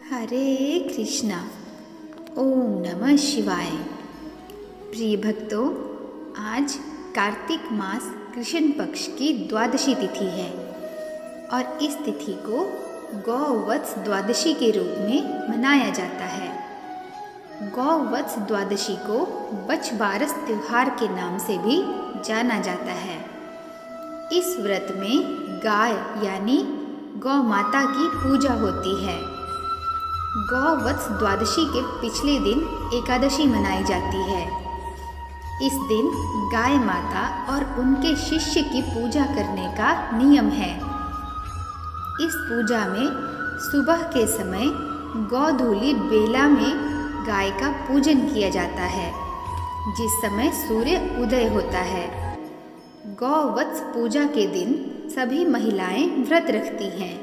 हरे कृष्णा। ओम नमः शिवाय। प्रिय भक्तों, आज कार्तिक मास कृष्ण पक्ष की द्वादशी तिथि है और इस तिथि को गौवत्स द्वादशी के रूप में मनाया जाता है। गौवत्स द्वादशी को बछबारस त्योहार के नाम से भी जाना जाता है। इस व्रत में गाय यानी गौ माता की पूजा होती है। गौवत्स द्वादशी के पिछले दिन एकादशी मनाई जाती है। इस दिन गाय माता और उनके शिष्य की पूजा करने का नियम है। इस पूजा में सुबह के समय गोधूली बेला में गाय का पूजन किया जाता है, जिस समय सूर्य उदय होता है। गौवत्स पूजा के दिन सभी महिलाएं व्रत रखती हैं।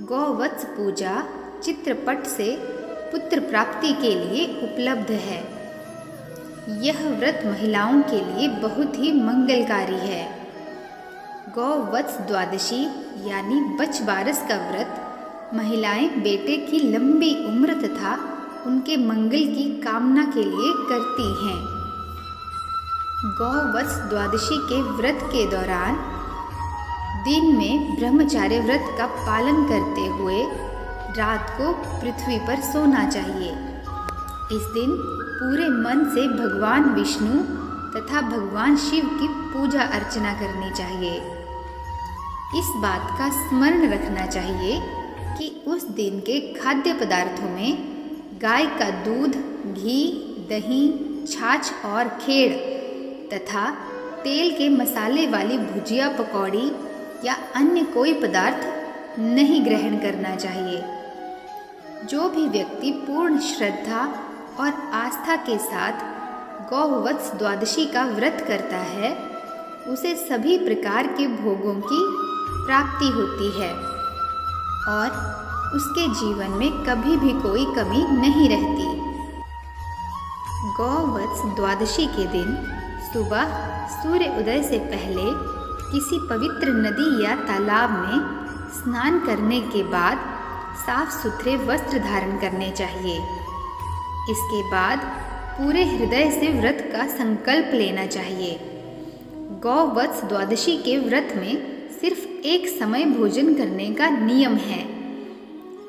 गौवत्स पूजा चित्रपट से पुत्र प्राप्ति के लिए उपलब्ध है। यह व्रत महिलाओं के लिए बहुत ही मंगलकारी है। गौवत्स द्वादशी यानी बछबारस का व्रत महिलाएं बेटे की लंबी उम्र तथा उनके मंगल की कामना के लिए करती हैं। गौवत्स द्वादशी के व्रत के दौरान दिन में ब्रह्मचार्य व्रत का पालन करते हुए रात को पृथ्वी पर सोना चाहिए। इस दिन पूरे मन से भगवान विष्णु तथा भगवान शिव की पूजा अर्चना करनी चाहिए। इस बात का स्मरण रखना चाहिए कि उस दिन के खाद्य पदार्थों में गाय का दूध, घी, दही, छाछ और खेड़ तथा तेल के मसाले वाली भुजिया, पकौड़ी या अन्य कोई पदार्थ नहीं ग्रहण करना चाहिए। जो भी व्यक्ति पूर्ण श्रद्धा और आस्था के साथ गौवत्स द्वादशी का व्रत करता है, उसे सभी प्रकार के भोगों की प्राप्ति होती है और उसके जीवन में कभी भी कोई कमी नहीं रहती। गौवत्स द्वादशी के दिन सुबह सूर्य उदय से पहले किसी पवित्र नदी या तालाब में स्नान करने के बाद साफ सुथरे वस्त्र धारण करने चाहिए। इसके बाद पूरे हृदय से व्रत का संकल्प लेना चाहिए। गौवत्स द्वादशी के व्रत में सिर्फ एक समय भोजन करने का नियम है।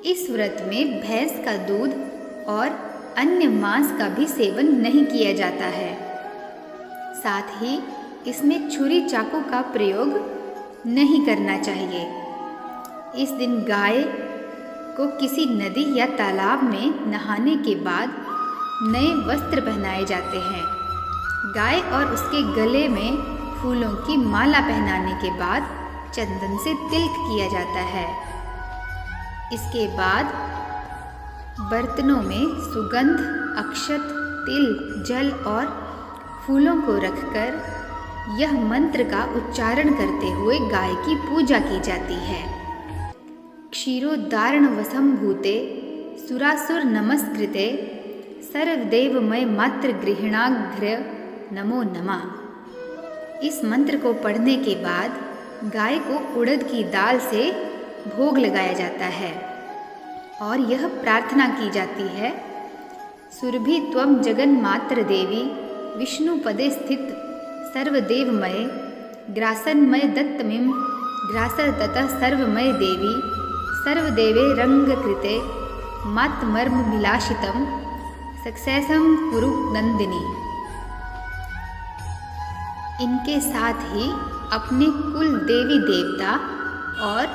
इस व्रत में भैंस का दूध और अन्य मांस का भी सेवन नहीं किया जाता है। साथ ही इसमें छुरी चाकू का प्रयोग नहीं करना चाहिए। इस दिन गाय को किसी नदी या तालाब में नहाने के बाद नए वस्त्र पहनाए जाते हैं। गाय और उसके गले में फूलों की माला पहनाने के बाद चंदन से तिलक किया जाता है। इसके बाद बर्तनों में सुगंध, अक्षत, तिल, जल और फूलों को रखकर यह मंत्र का उच्चारण करते हुए गाय की पूजा की जाती है। क्षीरोदारणवसं भूते सुरासुर नमस्कृते सर्वदेवमय मात्र गृहिणाघ्र्य नमो नमः। इस मंत्र को पढ़ने के बाद गाय को उड़द की दाल से भोग लगाया जाता है और यह प्रार्थना की जाती है, सुरभि त्वं जगन्मात्र देवी विष्णु पदे स्थित सर्वदेवमय ग्रासन्मय दत्तमिं ग्रासर ततः सर्वमय देवी सर्वदेवे रंगकृते मातमर्म विलासितं सक्सेसं कुरु नंदिनी। इनके साथ ही अपने कुल देवी देवता और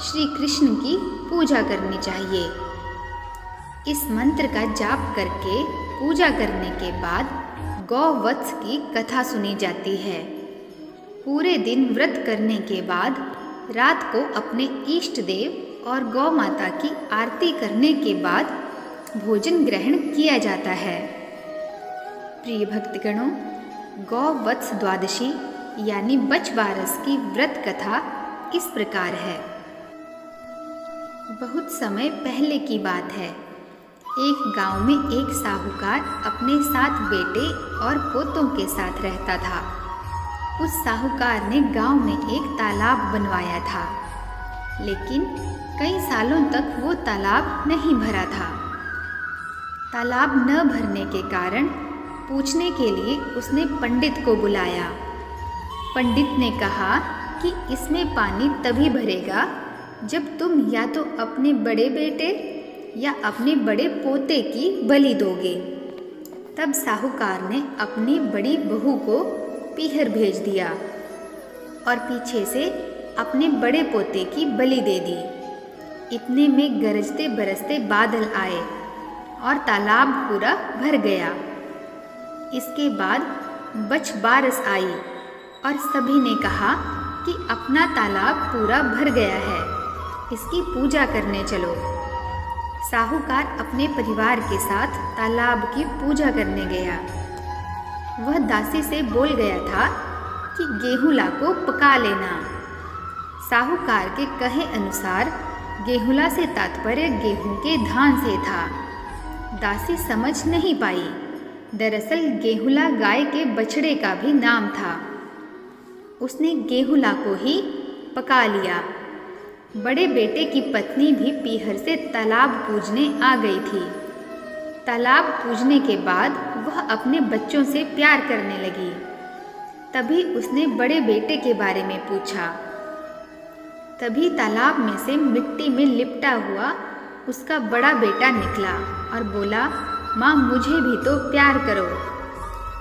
श्री कृष्ण की पूजा करनी चाहिए। इस मंत्र का जाप करके पूजा करने के बाद गौवत्स की कथा सुनी जाती है। पूरे दिन व्रत करने के बाद रात को अपने इष्ट देव और गौ माता की आरती करने के बाद भोजन ग्रहण किया जाता है। प्रिय भक्तगणों, गौवत्स द्वादशी यानी बछबारस की व्रत कथा इस प्रकार है। बहुत समय पहले की बात है। एक गांव में एक साहूकार अपने 7 बेटे और पोतों के साथ रहता था। उस साहूकार ने गांव में एक तालाब बनवाया था, लेकिन कई सालों तक वो तालाब नहीं भरा था। तालाब न भरने के कारण पूछने के लिए उसने पंडित को बुलाया। पंडित ने कहा कि इसमें पानी तभी भरेगा जब तुम या तो अपने बड़े बेटे या अपने बड़े पोते की बलि दोगे। तब साहूकार ने अपनी बड़ी बहू को पीहर भेज दिया और पीछे से अपने बड़े पोते की बलि दे दी। इतने में गरजते बरसते बादल आए और तालाब पूरा भर गया। इसके बाद बछबारस आई और सभी ने कहा कि अपना तालाब पूरा भर गया है, इसकी पूजा करने चलो। साहूकार अपने परिवार के साथ तालाब की पूजा करने गया। वह दासी से बोल गया था कि गेहूला को पका लेना। साहूकार के कहे अनुसार गेहूला से तात्पर्य गेहूं के धान से था। दासी समझ नहीं पाई। दरअसल गेहूला गाय के बछड़े का भी नाम था। उसने गेहूला को ही पका लिया। बड़े बेटे की पत्नी भी पीहर से तालाब पूजने आ गई थी। तालाब पूजने के बाद वह अपने बच्चों से प्यार करने लगी। तभी उसने बड़े बेटे के बारे में पूछा। तभी तालाब में से मिट्टी में लिपटा हुआ उसका बड़ा बेटा निकला और बोला, माँ मुझे भी तो प्यार करो।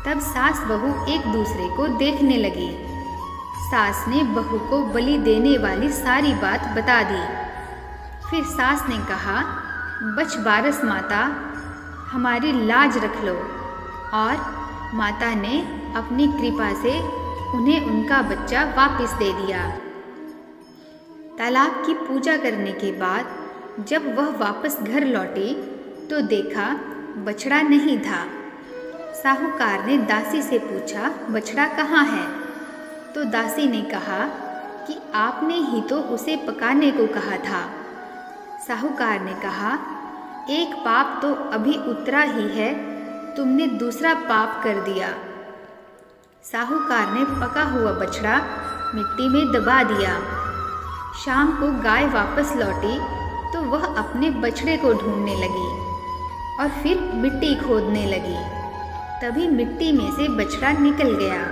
तब सास बहू एक दूसरे को देखने लगी। सास ने बहू को बलि देने वाली सारी बात बता दी। फिर सास ने कहा, बछबारस माता हमारी लाज रख लो। और माता ने अपनी कृपा से उन्हें उनका बच्चा वापस दे दिया। तालाब की पूजा करने के बाद जब वह वापस घर लौटी तो देखा बछड़ा नहीं था। साहूकार ने दासी से पूछा, बछड़ा कहाँ है? तो दासी ने कहा कि आपने ही तो उसे पकाने को कहा था। साहूकार ने कहा, एक पाप तो अभी उतरा ही है, तुमने दूसरा पाप कर दिया। साहूकार ने पका हुआ बछड़ा मिट्टी में दबा दिया। शाम को गाय वापस लौटी तो वह अपने बछड़े को ढूंढने लगी और फिर मिट्टी खोदने लगी। तभी मिट्टी में से बछड़ा निकल गया।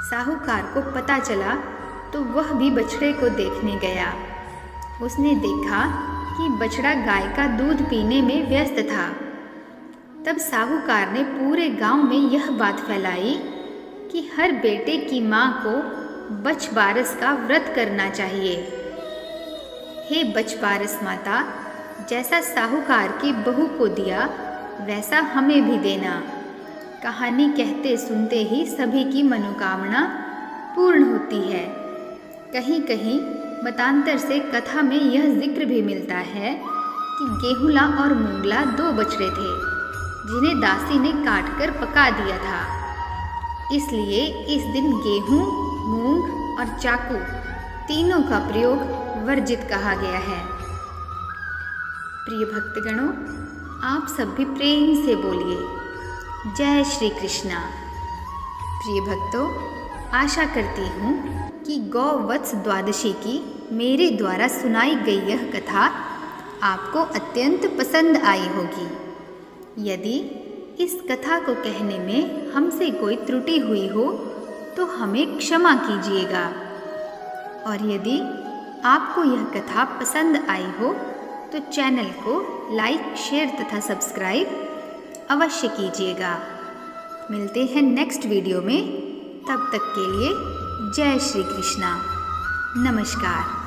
साहूकार को पता चला तो वह भी बछड़े को देखने गया। उसने देखा कि बछड़ा गाय का दूध पीने में व्यस्त था। तब साहूकार ने पूरे गांव में यह बात फैलाई कि हर बेटे की माँ को बछबारस का व्रत करना चाहिए। हे बछबारस माता, जैसा साहूकार की बहू को दिया वैसा हमें भी देना। कहानी कहते सुनते ही सभी की मनोकामना पूर्ण होती है। कहीं कहीं मतांतर से कथा में यह जिक्र भी मिलता है कि गेहूला और मूंगला दो बछड़े थे जिन्हें दासी ने काट कर पका दिया था। इसलिए इस दिन गेहूं, मूंग और चाकू तीनों का प्रयोग वर्जित कहा गया है। प्रिय भक्तगणों, आप सब भी प्रेम से बोलिए, जय श्री कृष्णा। प्रिय भक्तों, आशा करती हूँ कि गौवत्स द्वादशी की मेरे द्वारा सुनाई गई यह कथा आपको अत्यंत पसंद आई होगी। यदि इस कथा को कहने में हमसे कोई त्रुटि हुई हो तो हमें क्षमा कीजिएगा। और यदि आपको यह कथा पसंद आई हो तो चैनल को लाइक, शेयर तथा सब्सक्राइब अवश्य कीजिएगा। मिलते हैं नेक्स्ट वीडियो में। तब तक के लिए जय श्री कृष्णा। नमस्कार।